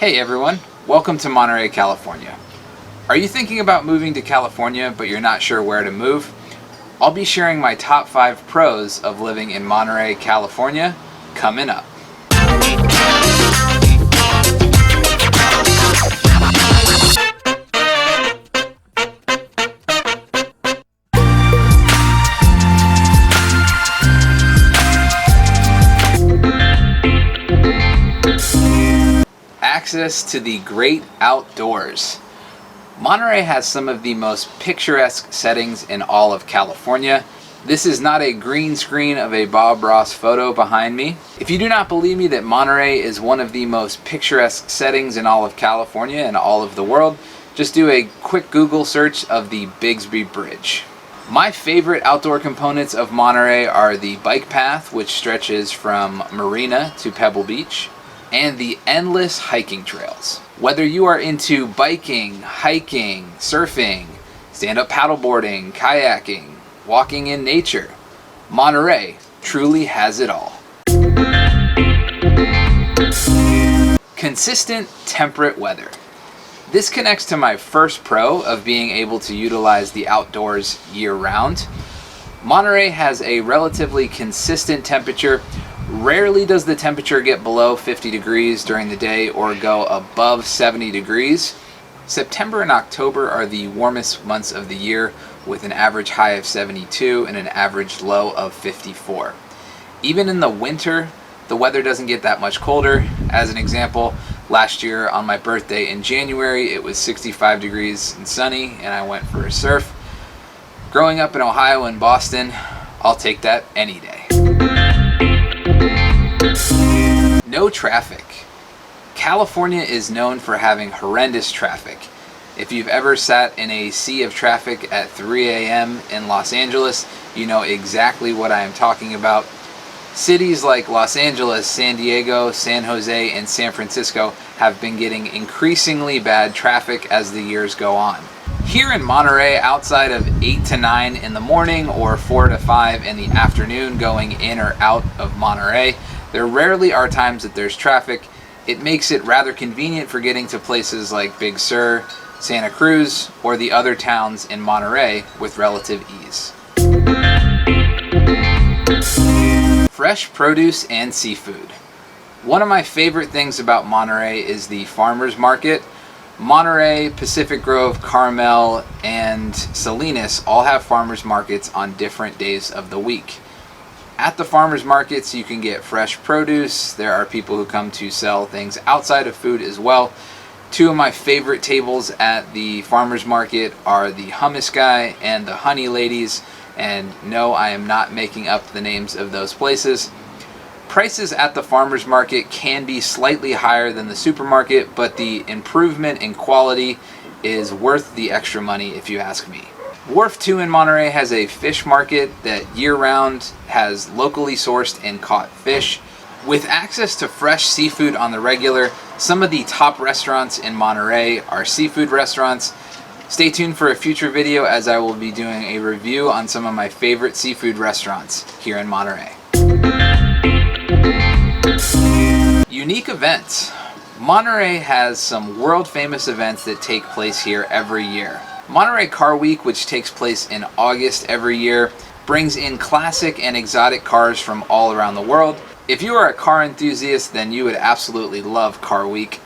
Hey everyone, welcome to Monterey, California. Are you thinking about moving to California but you're not sure where to move? I'll be sharing my top 5 pros of living in Monterey, California coming up. Access to the great outdoors. Monterey has some of the most picturesque settings in all of California. This is not a green screen of a Bob Ross photo behind me. If you do not believe me that Monterey is one of the most picturesque settings in all of California and all of the world, just do a quick Google search of the Bigsby Bridge. My favorite outdoor components of Monterey are the bike path, which stretches from Marina to Pebble Beach, and the endless hiking trails. Whether you are into biking, hiking, surfing, stand-up paddleboarding, kayaking, walking in nature, Monterey truly has it all. Consistent temperate weather. This connects to my first pro of being able to utilize the outdoors year-round. Monterey has a relatively consistent temperature. Rarely does the temperature get below 50 degrees during the day or go above 70 degrees. September and October are the warmest months of the year, with an average high of 72 and an average low of 54. Even in the winter, the weather doesn't get that much colder. As an example, last year on my birthday in January, it was 65 degrees and sunny, and I went for a surf. Growing up in Ohio and Boston, I'll take that any day. No traffic. California is known for having horrendous traffic. If you've ever sat in a sea of traffic at 3 a.m. in Los Angeles, you know exactly what I am talking about. Cities like Los Angeles, San Diego, San Jose, and San Francisco have been getting increasingly bad traffic as the years go on. Here in Monterey, outside of 8 to 9 in the morning or 4 to 5 in the afternoon going in or out of Monterey, there rarely are times that there's traffic. It makes it rather convenient for getting to places like Big Sur, Santa Cruz, or the other towns in Monterey with relative ease. Fresh produce and seafood. One of my favorite things about Monterey is the farmers market. Monterey, Pacific Grove, Carmel, and Salinas all have farmers markets on different days of the week. At the farmers markets, you can get fresh produce. There are people who come to sell things outside of food as well. Two of my favorite tables at the farmers market are the Hummus Guy and the Honey Ladies. And no, I am not making up the names of those places. Prices at the farmers market can be slightly higher than the supermarket, but the improvement in quality is worth the extra money if you ask me. Wharf 2 in Monterey has a fish market that year-round has locally sourced and caught fish. With access to fresh seafood on the regular, some of the top restaurants in Monterey are seafood restaurants. Stay tuned for a future video as I will be doing a review on some of my favorite seafood restaurants here in Monterey. Unique events. Monterey has some world-famous events that take place here every year. Monterey Car Week, which takes place in August every year, brings in classic and exotic cars from all around the world. If you are a car enthusiast, then you would absolutely love Car Week.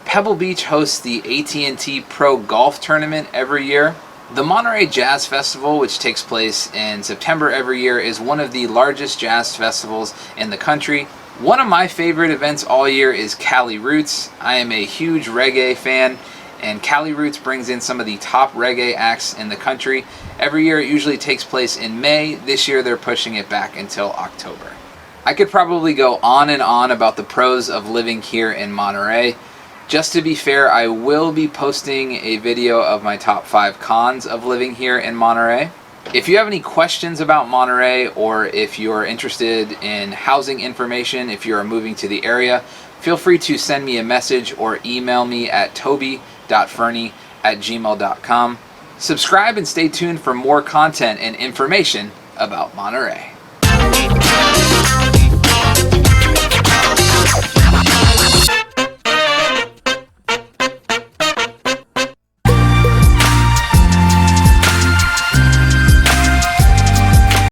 Pebble Beach hosts the AT&T Pro Golf Tournament every year. The Monterey Jazz Festival, which takes place in September every year, is one of the largest jazz festivals in the country. One of my favorite events all year is Cali Roots. I am a huge reggae fan, and Cali Roots brings in some of the top reggae acts in the country. Every year it usually takes place in May. This year they're pushing it back until October. I could probably go on and on about the pros of living here in Monterey. Just to be fair, I will be posting a video of my top 5 cons of living here in Monterey. If you have any questions about Monterey, or if you are interested in housing information, if you are moving to the area, feel free to send me a message or email me at toby.fernie@gmail.com. Subscribe and stay tuned for more content and information about Monterey.